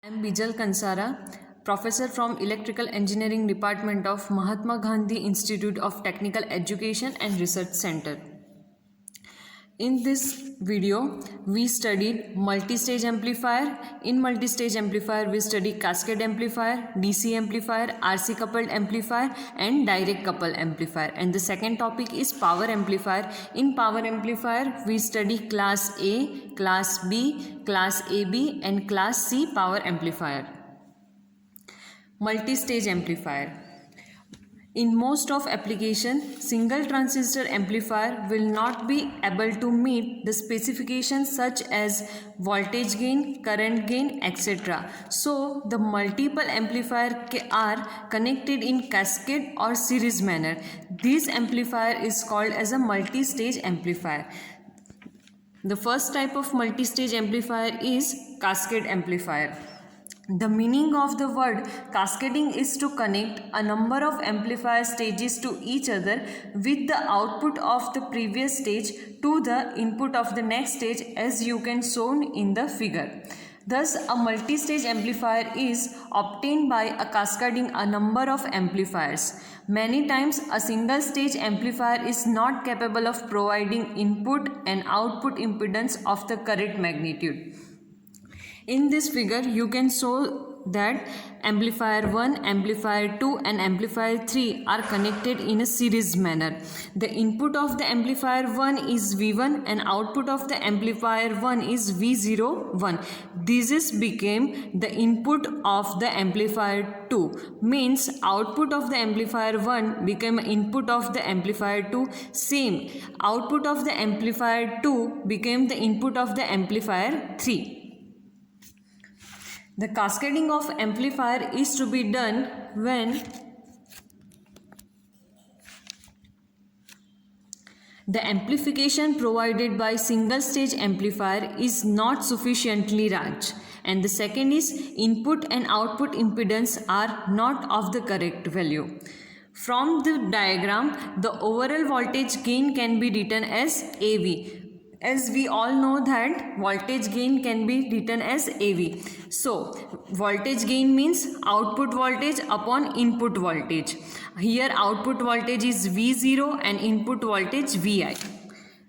I am Bijal Kansara, professor from Electrical Engineering Department of Mahatma Gandhi Institute of Technical Education and Research Center. In this video, we studied multi-stage amplifier. In multi-stage amplifier, we study cascade amplifier, DC amplifier, RC coupled amplifier and direct coupled amplifier. And the second topic is power amplifier. In power amplifier, we study class A, class B, class AB and class C power amplifier. Multi-stage amplifier. In most of application, single transistor amplifier will not be able to meet the specifications such as voltage gain, current gain, etc. So, the multiple amplifier are connected in cascade or series manner. This amplifier is called as a multi-stage amplifier. The first type of multi-stage amplifier is cascade amplifier. The meaning of the word cascading is to connect a number of amplifier stages to each other with the output of the previous stage to the input of the next stage, as you can shown in the figure. Thus, a multi-stage amplifier is obtained by cascading a number of amplifiers. Many times, a single stage amplifier is not capable of providing input and output impedance of the correct magnitude. In this figure, you can show that amplifier 1, amplifier 2 and amplifier 3 are connected in a series manner. The input of the amplifier 1 is V1 and output of the amplifier 1 is V01. This became the input of the amplifier 2. Means output of the amplifier 1 became input of the amplifier 2. Same, output of the amplifier 2 became the input of the amplifier 3. The cascading of amplifier is to be done when the amplification provided by single stage amplifier is not sufficiently large, and the second is input and output impedance are not of the correct value. From the diagram, the overall voltage gain can be written as AV. As we all know that voltage gain can be written as AV. So, voltage gain means output voltage upon input voltage. Here output voltage is V0 and input voltage Vi.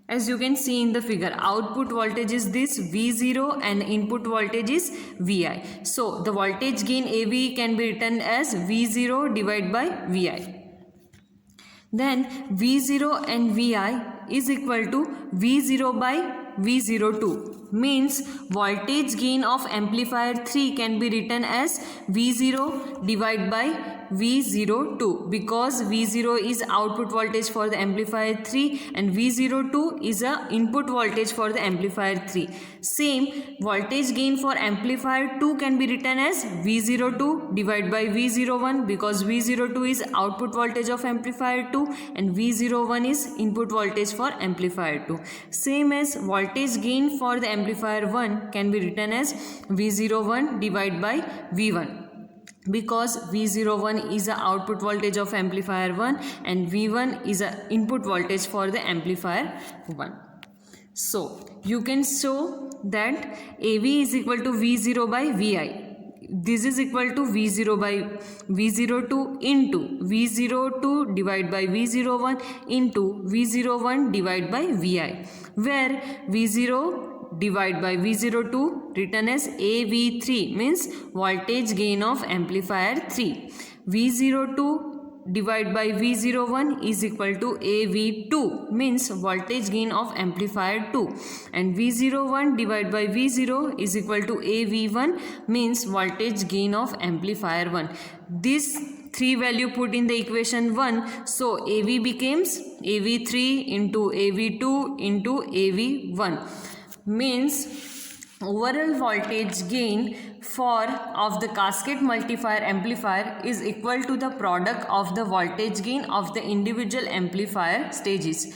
As you can see in the figure, output voltage is this V0 and input voltage is Vi. So, the voltage gain AV can be written as V0 divided by Vi. Then V0 and Vi is equal to V0 by V02, means voltage gain of amplifier 3 can be written as V0 divided by V02, because V0 is output voltage for the amplifier 3 and V02 is a input voltage for the amplifier 3. Same, voltage gain for amplifier 2 can be written as V02 divided by V01, because V02 is output voltage of amplifier 2 and V01 is input voltage for amplifier 2. Same as voltage gain for the amplifier 1 can be written as V01 divided by V1, because V01 is the output voltage of amplifier 1 and V1 is the input voltage for the amplifier 1. So, you can show that AV is equal to V0 by Vi. This is equal to V0 by V02 into V02 divided by V01 into V01 divided by Vi, where V0 divided by V02 written as AV3 means voltage gain of amplifier 3. V02 divided by V01 is equal to AV2 means voltage gain of amplifier 2, and V01 divided by V0 is equal to AV1 means voltage gain of amplifier 1. This 3 value put in the equation 1, so AV becomes AV3 into AV2 into AV1, means overall voltage gain of the cascade multiplier amplifier is equal to the product of the voltage gain of the individual amplifier stages.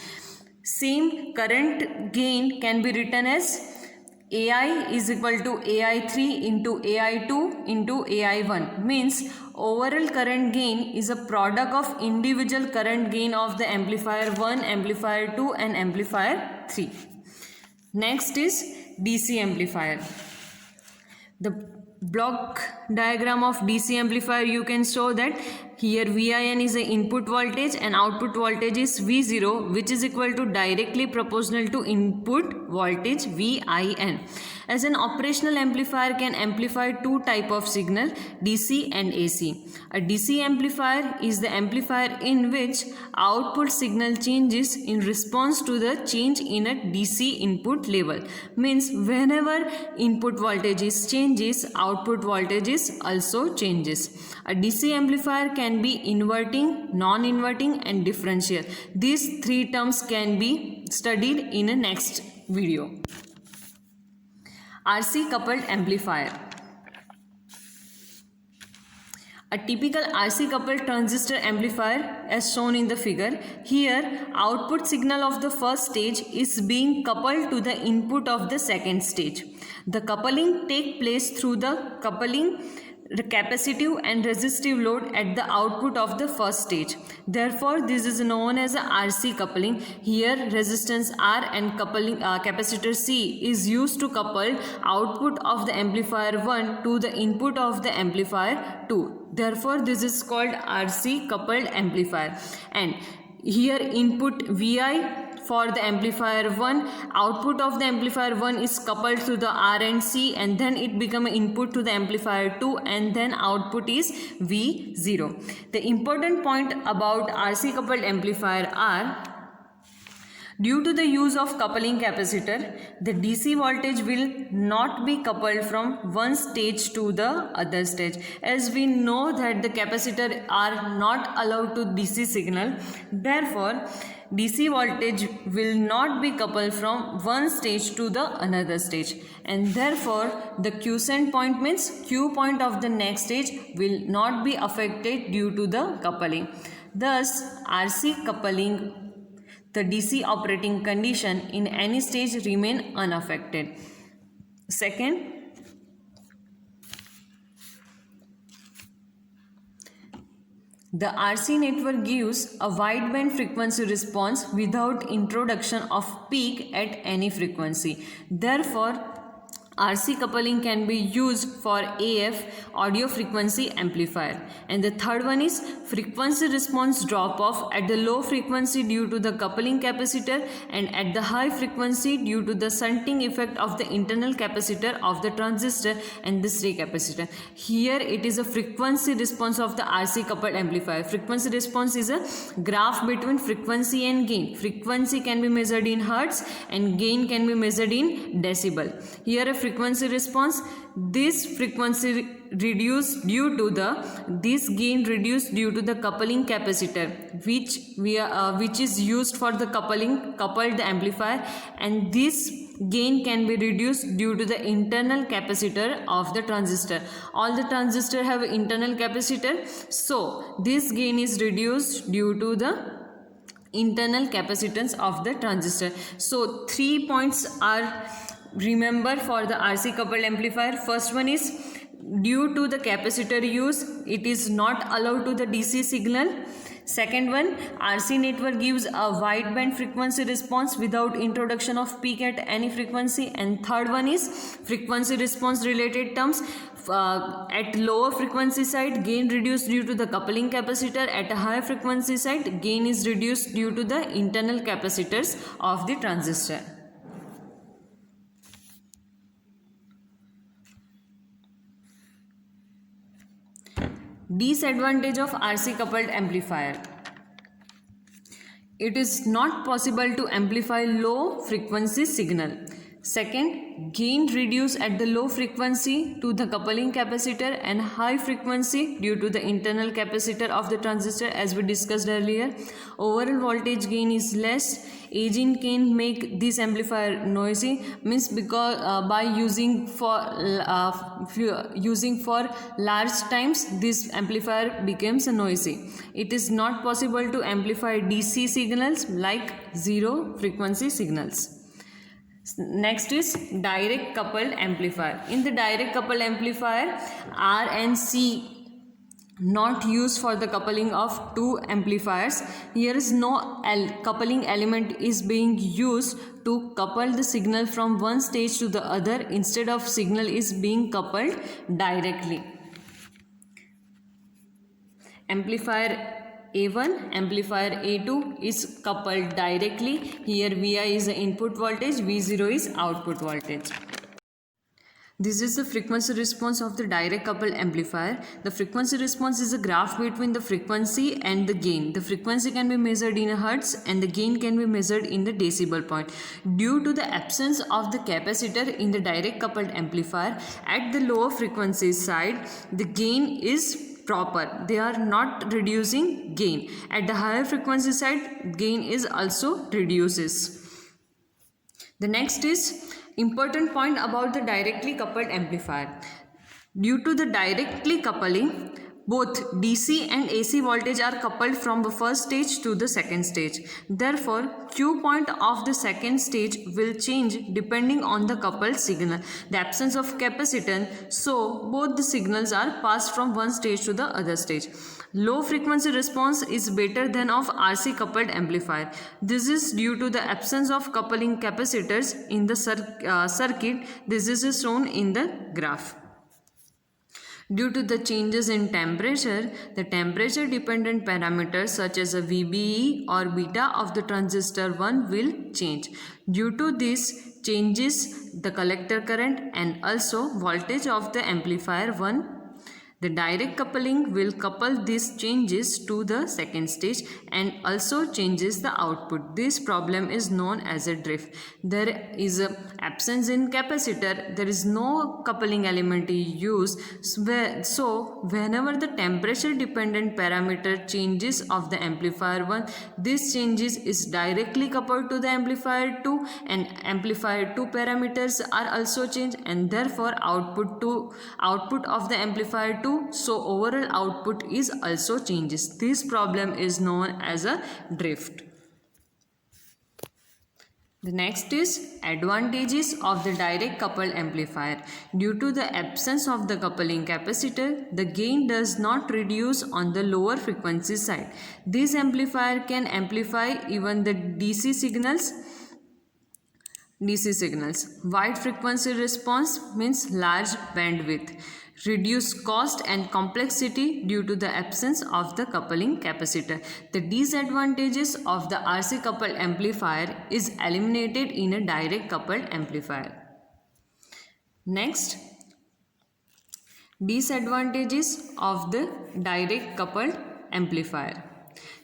Same, current gain can be written as AI is equal to AI3 into AI2 into AI1, means overall current gain is a product of individual current gain of the amplifier 1, amplifier 2 and amplifier 3. Next is DC amplifier. The block diagram of DC amplifier, you can show that here VIN is the input voltage and output voltage is V0, which is equal to directly proportional to input voltage VIN. As an operational amplifier can amplify two type of signal, DC and AC. A DC amplifier is the amplifier in which output signal changes in response to the change in a DC input level. Means whenever input voltage changes, output voltage also changes. A DC amplifier can be inverting, non-inverting and differential. These three terms can be studied in a next video. RC coupled amplifier. A typical RC coupled transistor amplifier as shown in the figure. Here output signal of the first stage is being coupled to the input of the second stage. The coupling takes place through the coupling capacitive and resistive load at the output of the first stage. Therefore, this is known as a RC coupling. Here resistance R and coupling capacitor C is used to couple output of the amplifier 1 to the input of the amplifier 2. Therefore, this is called RC coupled amplifier. And here input VI for the amplifier 1, output of the amplifier 1 is coupled to the R and C, and then it become an input to the amplifier 2, and then output is V0. The important point about RC coupled amplifier are: due to the use of coupling capacitor, the DC voltage will not be coupled from one stage to the other stage. As we know that the capacitor are not allowed to DC signal, therefore DC voltage will not be coupled from one stage to the another stage, and therefore the quiescent point means Q point of the next stage will not be affected due to the coupling. Thus RC coupling, the DC operating condition in any stage remain unaffected. Second, the RC network gives a wideband frequency response without introduction of peak at any frequency. Therefore, RC coupling can be used for AF, audio frequency amplifier. And the third one is frequency response drop off at the low frequency due to the coupling capacitor, and at the high frequency due to the shunting effect of the internal capacitor of the transistor and the stray capacitor. Here it is a frequency response of the RC coupled amplifier. Frequency response is a graph between frequency and gain. Frequency can be measured in hertz and gain can be measured in decibel. Here a frequency response, this frequency reduced due to this gain reduced due to the coupling capacitor which is used for the coupled amplifier, and this gain can be reduced due to the internal capacitor of the transistor. All the transistors have internal capacitor, so this gain is reduced due to the internal capacitance of the transistor. So 3 points are remember for the RC coupled amplifier. First one is due to the capacitor use, it is not allowed to the DC signal. Second one, RC network gives a wideband frequency response without introduction of peak at any frequency. And third one is frequency response related terms. At lower frequency side, gain reduced due to the coupling capacitor. At a higher frequency side, gain is reduced due to the internal capacitors of the transistor. Disadvantage of RC coupled amplifier. It is not possible to amplify low frequency signal. Second, gain reduced at the low frequency to the coupling capacitor and high frequency due to the internal capacitor of the transistor as we discussed earlier. Overall voltage gain is less. Aging can make this amplifier noisy, means because by using for large times this amplifier becomes noisy. It is not possible to amplify DC signals like zero frequency signals. Next is direct coupled amplifier. In the direct coupled amplifier, R and C not used for the coupling of two amplifiers. Here is no coupling element is being used to couple the signal from one stage to the other. Instead of signal is being coupled directly. Amplifier A1, amplifier A2 is coupled directly. Here Vi is the input voltage, V0 is output voltage. This is the frequency response of the direct coupled amplifier. The frequency response is a graph between the frequency and the gain. The frequency can be measured in a hertz and the gain can be measured in the decibel point. Due to the absence of the capacitor in the direct coupled amplifier, at the lower frequency side, the gain is proper. They are not reducing gain. At the higher frequency side, gain is also reduces. The next is important point about the directly coupled amplifier. Due to the directly coupling, both DC and AC voltage are coupled from the first stage to the second stage. Therefore, Q point of the second stage will change depending on the coupled signal. The absence of capacitance, so both the signals are passed from one stage to the other stage. Low frequency response is better than of RC coupled amplifier. This is due to the absence of coupling capacitors in the circuit. This is shown in the graph. Due to the changes in temperature, the temperature dependent parameters such as a VBE or beta of the transistor 1 will change. Due to this changes the collector current and also voltage of the amplifier 1. The direct coupling will couple these changes to the second stage and also changes the output. This problem is known as a drift. There is an absence in capacitor. There is no coupling element used. So whenever the temperature dependent parameter changes of the amplifier 1, this changes is directly coupled to the amplifier 2 and amplifier 2 parameters are also changed and therefore output of the amplifier 2. So overall output is also changes. This problem is known as a drift. The next is advantages of the direct coupled amplifier. Due to the absence of the coupling capacitor, the gain does not reduce on the lower frequency side. This amplifier can amplify even the DC signals. Wide frequency response means large bandwidth. Reduce cost and complexity due to the absence of the coupling capacitor. The disadvantages of the RC coupled amplifier is eliminated in a direct coupled amplifier. Next, disadvantages of the direct coupled amplifier.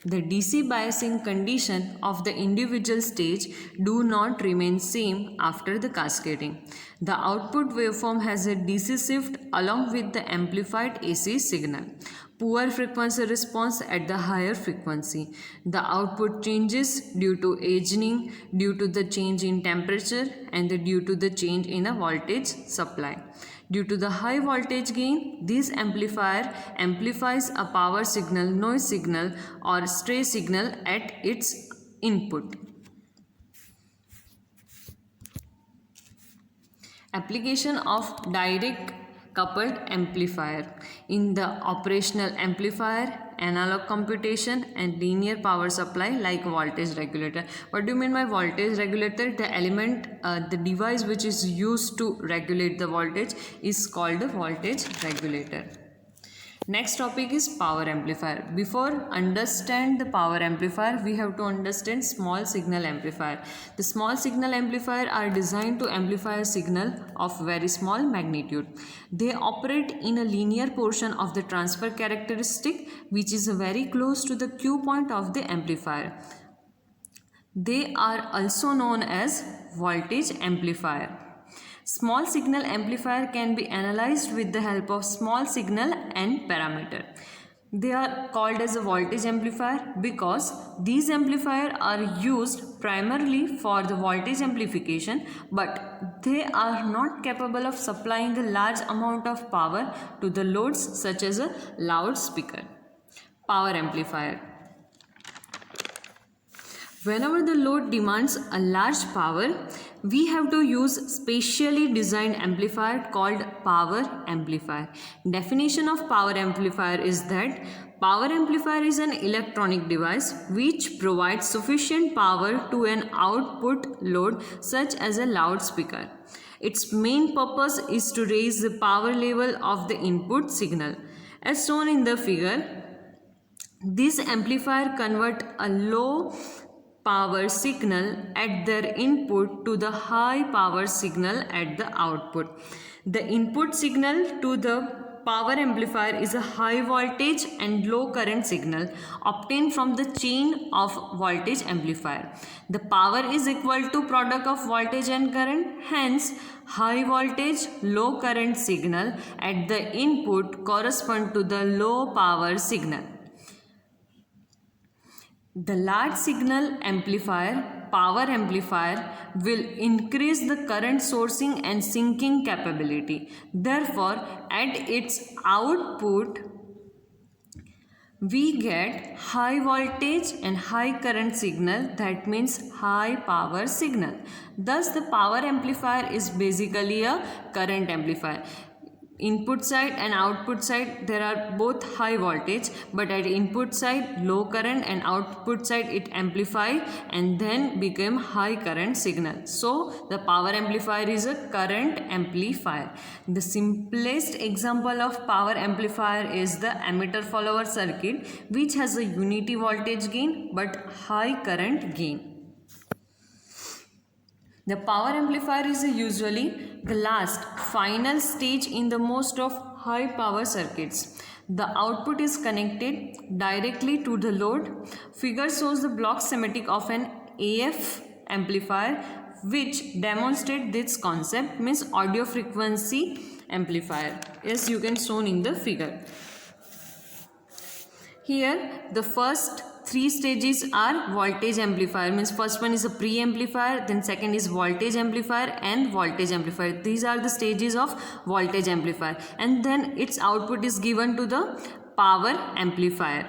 The DC biasing condition of the individual stage do not remain same after the cascading. The output waveform has a DC shift along with the amplified AC signal. Poor frequency response at the higher frequency. The output changes due to aging, due to the change in temperature and due to the change in a voltage supply. Due to the high voltage gain, this amplifier amplifies a power signal, noise signal or stray signal at its input. Application of direct coupled amplifier in the operational amplifier, analog computation and linear power supply like voltage regulator. What do you mean by voltage regulator? The element, the device which is used to regulate the voltage is called a voltage regulator. Next topic is power amplifier. Before understand the power amplifier, we have to understand small signal amplifier. The small signal amplifier are designed to amplify a signal of very small magnitude. They operate in a linear portion of the transfer characteristic which is very close to the Q point of the amplifier. They are also known as voltage amplifier. Small signal amplifier can be analyzed with the help of small signal and parameter. They are called as a voltage amplifier because these amplifiers are used primarily for the voltage amplification, but they are not capable of supplying a large amount of power to the loads such as a loudspeaker. Power amplifier. Whenever the load demands a large power, we have to use specially designed amplifier called power amplifier. Definition of power amplifier is that power amplifier is an electronic device which provides sufficient power to an output load such as a loudspeaker. Its main purpose is to raise the power level of the input signal. As shown in the figure, this amplifier converts a low power signal at their input to the high power signal at the output. The input signal to the power amplifier is a high voltage and low current signal obtained from the chain of voltage amplifier. The power is equal to product of voltage and current. Hence, high voltage low current signal at the input correspond to the low power signal. The large signal amplifier, power amplifier, will increase the current sourcing and sinking capability. Therefore, at its output, we get high voltage and high current signal, that means high power signal. Thus, the power amplifier is basically a current amplifier. Input side and output side, there are both high voltage, but at input side low current and output side it amplify and then become high current signal. So the power amplifier is a current amplifier. The simplest example of power amplifier is the emitter follower circuit, which has a unity voltage gain but high current gain. The power amplifier is usually the last final stage in the most of high power circuits. The output is connected directly to the load. Figure shows the block schematic of an AF amplifier which demonstrates this concept, means audio frequency amplifier, as you can shown in the figure. Here the first three stages are voltage amplifier, means first one is a pre-amplifier, then second is voltage amplifier and voltage amplifier. These are the stages of voltage amplifier, and then its output is given to the power amplifier.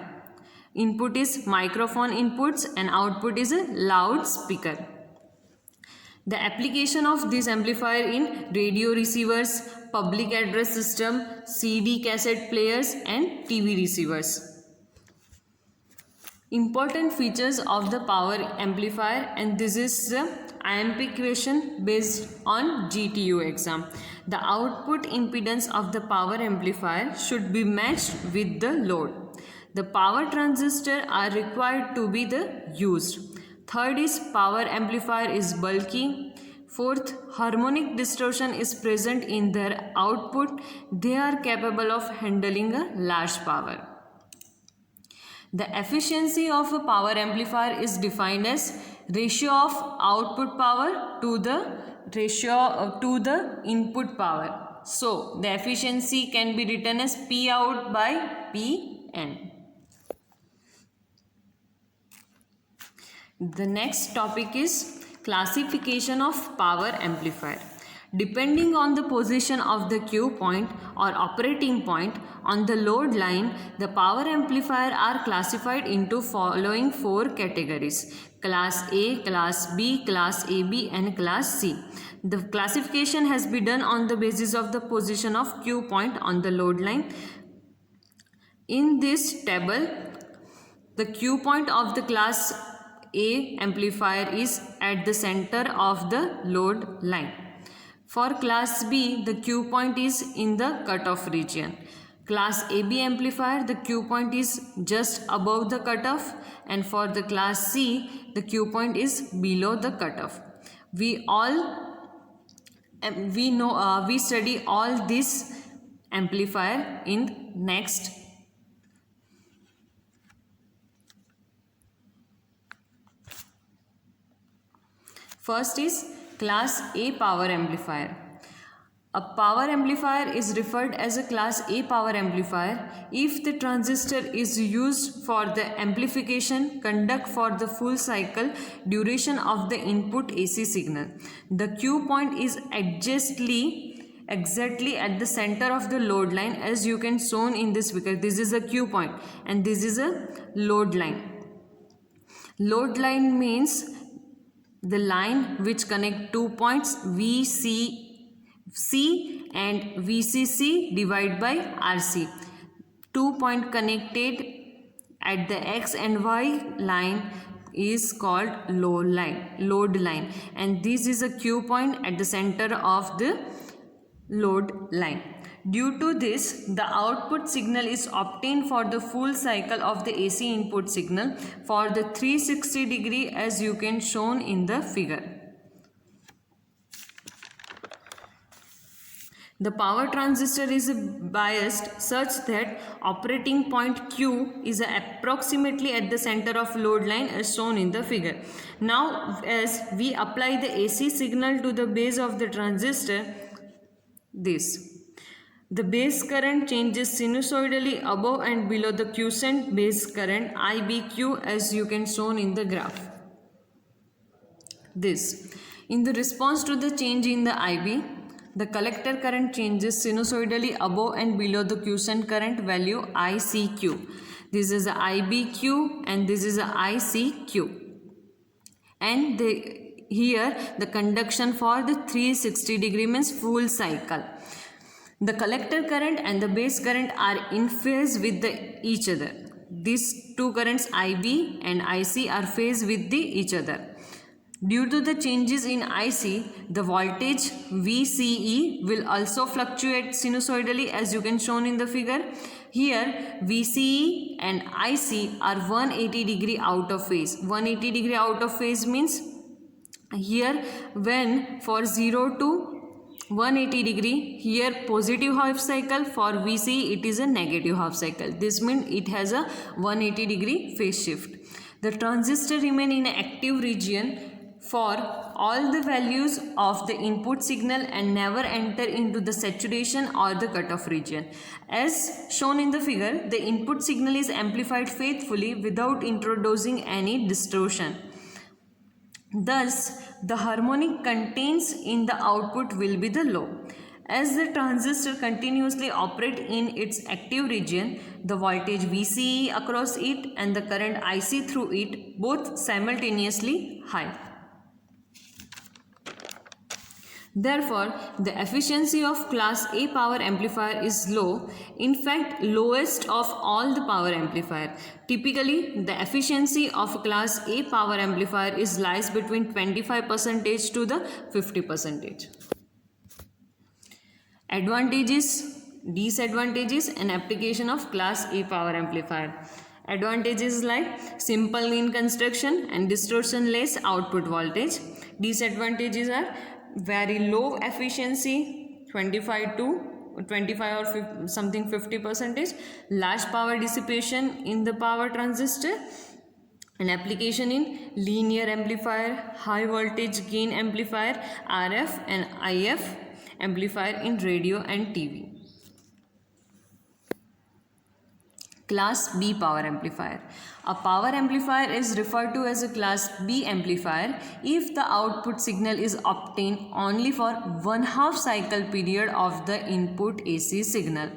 Input is microphone inputs and output is a loudspeaker. The application of this amplifier in radio receivers, public address system, CD cassette players and TV receivers. Important features of the power amplifier, and this is the IMP question based on GTU exam. The output impedance of the power amplifier should be matched with the load. The power transistor are required to be used. Third is power amplifier is bulky. Fourth, harmonic distortion is present in their output. They are capable of handling a large power. The efficiency of a power amplifier is defined as ratio of output power to the ratio to the input power. So, the efficiency can be written as P out by Pn. The next topic is classification of power amplifier. Depending on the position of the Q point or operating point on the load line, the power amplifier are classified into following four categories: Class A, Class B, Class AB and Class C. The classification has been done on the basis of the position of Q point on the load line. In this table, the Q point of the Class A amplifier is at the center of the load line. For Class B, the Q point is in the cutoff region. Class AB amplifier, the Q point is just above the cutoff, and for the Class C, the Q point is below the cutoff. We study all this amplifier in next. First is Class A power amplifier. A power amplifier is referred as a Class A power amplifier if the transistor is used for the amplification conduct for the full cycle duration of the input AC signal. The Q point is exactly at the center of the load line, as you can shown in this figure. This is a Q point and this is a load line. Load line means the line which connect 2 points VCC and VCC divided by RC. 2 point connected at the X and Y line is called load line, and this is a Q point at the center of the load line. Due to this, the output signal is obtained for the full cycle of the AC input signal for the 360 degree as you can shown in the figure. The power transistor is biased such that operating point Q is approximately at the center of load line as shown in the figure. Now as we apply the AC signal to the base of the transistor, the base current changes sinusoidally above and below the quiescent base current IBQ as you can shown in the graph. In the response to the change in the IB, the collector current changes sinusoidally above and below the quiescent current value ICQ. This is the IBQ and this is the ICQ. And here the conduction for the 360 degree means full cycle. The collector current and the base current are in phase with each other. These two currents IB and IC are phase with each other. Due to the changes in IC, the voltage VCE will also fluctuate sinusoidally as you can shown in the figure. Here VCE and IC are 180 degree out of phase. 180 degree out of phase means here when for 0 to 180 degree, here positive half cycle, for VCE it is a negative half cycle. This means it has a 180 degree phase shift. The transistor remain in an active region for all the values of the input signal and never enter into the saturation or the cutoff region. As shown in the figure, the input signal is amplified faithfully without introducing any distortion. Thus, the harmonic contains in the output will be the low. As the transistor continuously operates in its active region, the voltage VCE across it and the current IC through it both simultaneously high. Therefore, the efficiency of class A power amplifier is low, in fact lowest of all the power amplifier. Typically, the efficiency of class A power amplifier lies between 25% to the 50%. Advantages, disadvantages and application of class A power amplifier. Advantages like simple in construction and distortion-less output voltage. Disadvantages are very low efficiency, 25 or 50%, large power dissipation in the power transistor, an application in linear amplifier, high voltage gain amplifier, RF and IF amplifier in radio and TV. Class B power amplifier. A power amplifier is referred to as a class B amplifier if the output signal is obtained only for 1/2 cycle period of the input AC signal.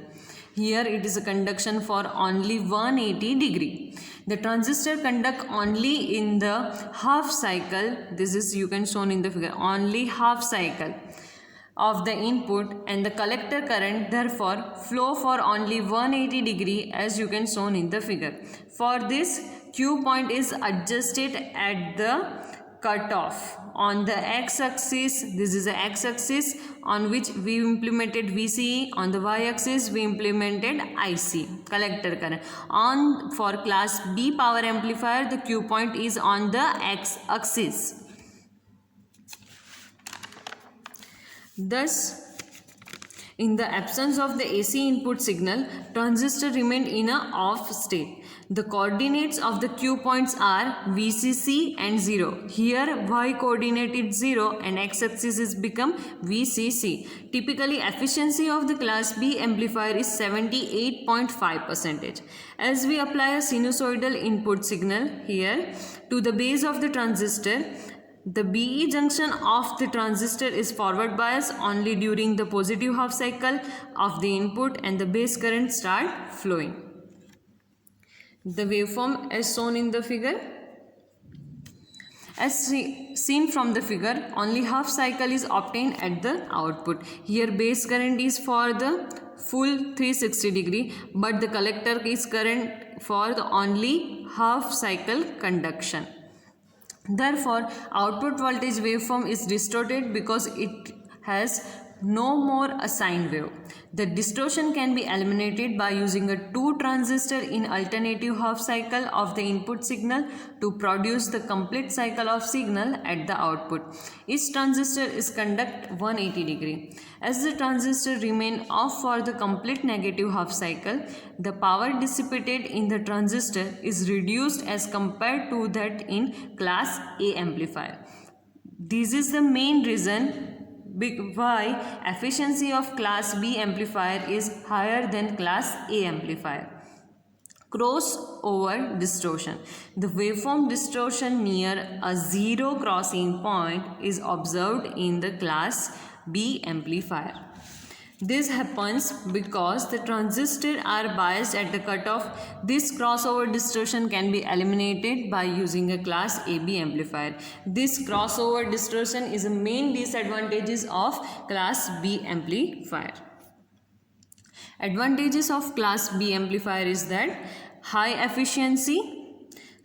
Here it is a conduction for only 180 degree. The transistor conduct only in the half cycle. This is you can shown in the figure, only half cycle of the input, and the collector current therefore flow for only 180 degree as you can shown in the figure. For this, Q point is adjusted at the cutoff on the x-axis. This is the x-axis on which we implemented VCE. On the y-axis we implemented IC, collector current. For class B power amplifier, the Q point is on the x-axis. Thus, in the absence of the AC input signal, transistor remained in a off state. The coordinates of the Q points are VCC and 0. Here Y coordinate is 0 and x-axis is become VCC. Typically, efficiency of the class B amplifier is 78.5%. As we apply a sinusoidal input signal here to the base of the transistor, the BE junction of the transistor is forward bias only during the positive half cycle of the input and the base current start flowing. The waveform as shown in the figure. As seen from the figure, only half cycle is obtained at the output. Here base current is for the full 360 degree, but the collector is current for the only half cycle conduction. Therefore, output voltage waveform is distorted because it has no more a sine wave. The distortion can be eliminated by using a 2 transistor in alternative half cycle of the input signal to produce the complete cycle of signal at the output. Each transistor is conduct 180 degree. As the transistor remain off for the complete negative half cycle, the power dissipated in the transistor is reduced as compared to that in class A amplifier. This is the main reason why efficiency of class B amplifier is higher than class A amplifier. Crossover distortion. The waveform distortion near a zero crossing point is observed in the class B amplifier. This happens because the transistors are biased at the cutoff. This crossover distortion can be eliminated by using a class AB amplifier. This crossover distortion is the main disadvantages of class B amplifier. Advantages of class B amplifier is that high efficiency,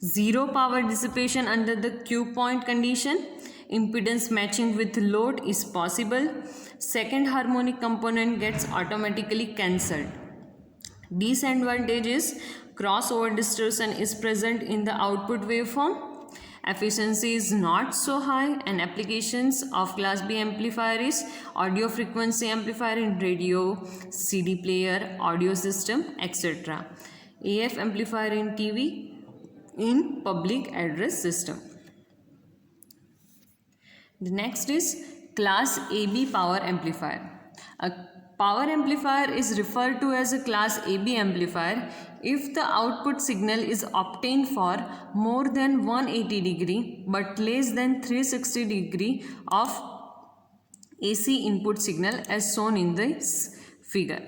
zero power dissipation under the Q point condition, impedance matching with load is possible, second harmonic component gets automatically cancelled. Disadvantages: crossover distortion is present in the output waveform, efficiency is not so high, and applications of class B amplifier is audio frequency amplifier in radio, CD player, audio system, etc. AF amplifier in TV, in public address system. The next is class AB power amplifier. A power amplifier is referred to as a class AB amplifier if the output signal is obtained for more than 180 degree but less than 360 degree of AC input signal as shown in this figure.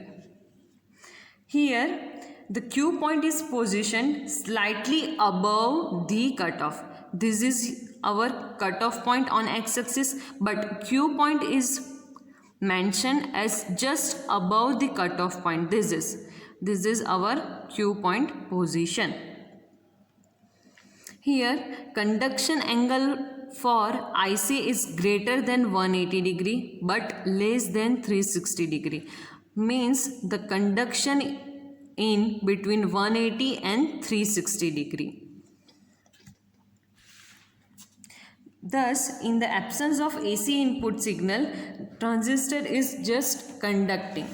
Here the Q point is positioned slightly above the cutoff. This is our cutoff point on x-axis, but Q point is mentioned as just above the cutoff point. This is our Q point position. Here conduction angle for IC is greater than 180 degree but less than 360 degree. Means the conduction in between 180 and 360 degree. Thus, in the absence of AC input signal, transistor is just conducting.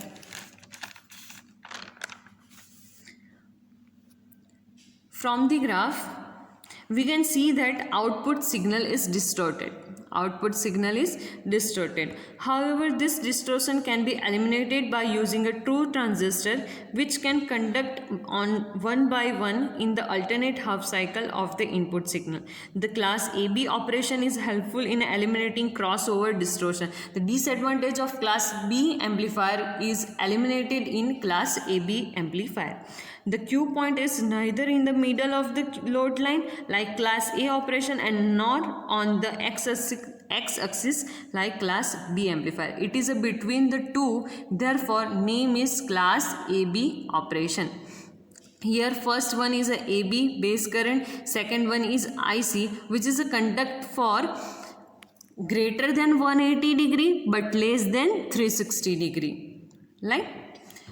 From the graph, we can see that output signal is distorted. Output signal is distorted. However, this distortion can be eliminated by using a true transistor which can conduct on one by one in the alternate half cycle of the input signal. The class AB operation is helpful in eliminating crossover distortion. The disadvantage of class B amplifier is eliminated in class AB amplifier. The Q point is neither in the middle of the load line like class A operation and nor on the x-axis like class B amplifier. It is between the two, therefore name is class AB operation. Here first one is a AB base current, second one is IC which is a conduct for greater than 180 degree but less than 360 degree. Like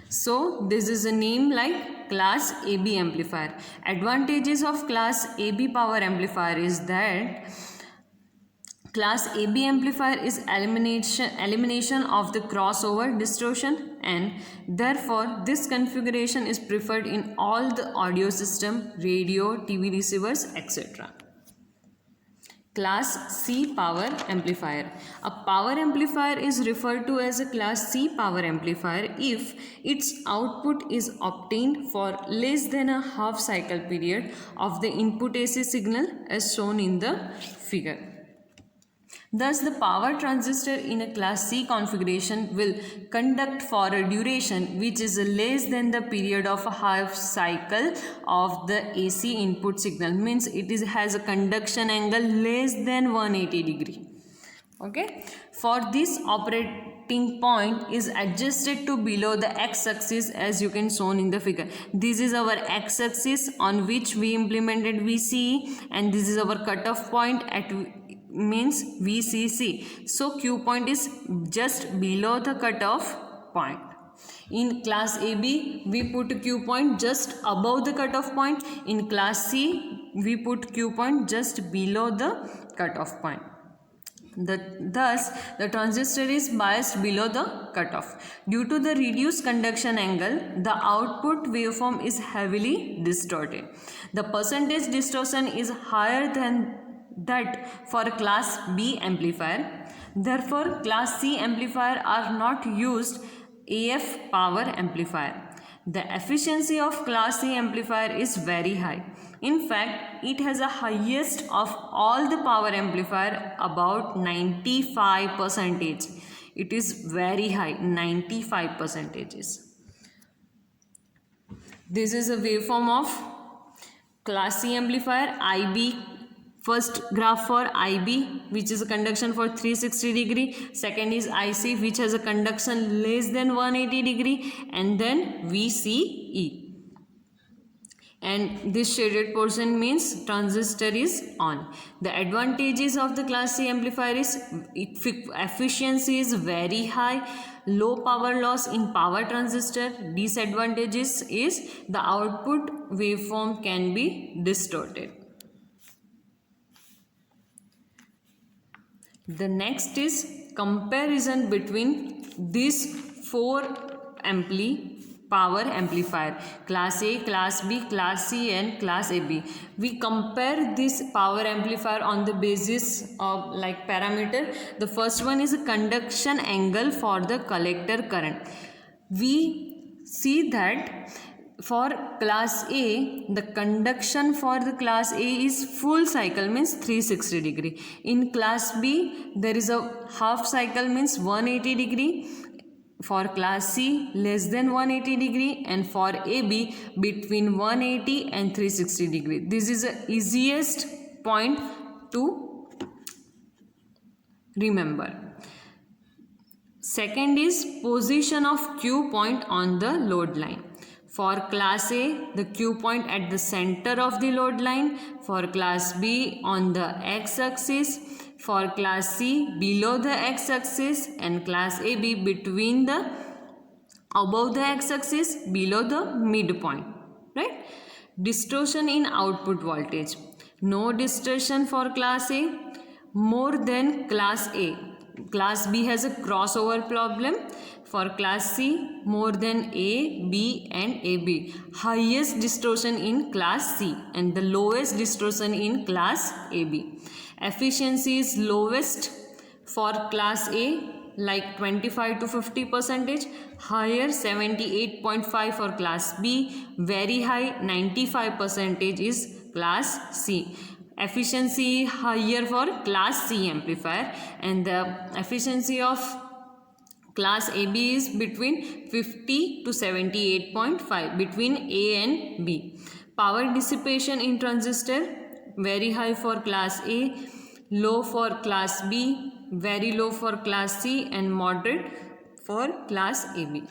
so this is a name like class AB amplifier. Advantages of class AB power amplifier is that class AB amplifier is elimination of the crossover distortion, and therefore this configuration is preferred in all the audio system, radio, TV receivers, etc. Class C power amplifier. A power amplifier is referred to as a class C power amplifier if its output is obtained for less than a half cycle period of the input AC signal as shown in the figure. Thus, the power transistor in a class C configuration will conduct for a duration which is less than the period of a half cycle of the AC input signal. Means it has a conduction angle less than 180 degree. Okay. For this, operating point is adjusted to below the x-axis as you can shown in the figure. This is our x-axis on which we implemented VCE, and this is our cutoff point at means VCC. So Q point is just below the cutoff point. In class AB, we put Q point just above the cutoff point. In class C, we put Q point just below the cutoff point. Thus, the transistor is biased below the cutoff. Due to the reduced conduction angle, the output waveform is heavily distorted. The percentage distortion is higher than that for a class B amplifier. Therefore, class C amplifier are not used AF power amplifier. The efficiency of class C amplifier is very high. In fact, it has the highest of all the power amplifier, about 95%. It is very high, 95%. This is a waveform of class C amplifier. IB, first graph for IB, which is a conduction for 360 degree. Second is IC, which has a conduction less than 180 degree. And then VCE. And this shaded portion means transistor is on. The advantages of the class C amplifier is efficiency is very high, low power loss in power transistor. Disadvantages is the output waveform can be distorted. The next is comparison between these four power amplifier, class A, class B, class C and class AB. We compare this power amplifier on the basis of like parameter. The first one is a conduction angle for the collector current. We see that for class A, the conduction for the class A is full cycle, means 360 degree. In class B, there is a half cycle, means 180 degree. For class C, less than 180 degree, and for AB, between 180 and 360 degree. This is the easiest point to remember. Second is position of Q point on the load line. For class A, the Q point at the center of the load line. For class B, on the x-axis. For class C, below the x-axis, and class AB between the above the x-axis, below the midpoint, right? Distortion in output voltage. No distortion for class A, more than class A. Class B has a crossover problem. For class C, more than A, B and AB. Highest distortion in class C and the lowest distortion in class AB. Efficiency is lowest for class A, like 25 to 50%, higher 78.5 for class B, very high 95% is class C. Efficiency higher for class C amplifier, and the efficiency of class AB is between 50 to 78.5 between A and B. Power dissipation in transistor, very high for class A, low for class B, very low for class C and moderate for class AB.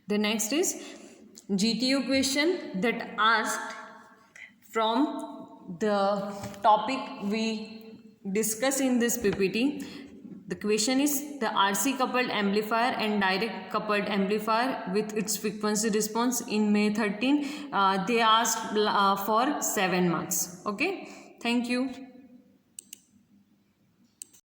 The next is GTU question that asked from the topic we discuss in this PPT. The question is the RC coupled amplifier and direct coupled amplifier with its frequency response in May 13. They asked for 7 marks. Okay. Thank you.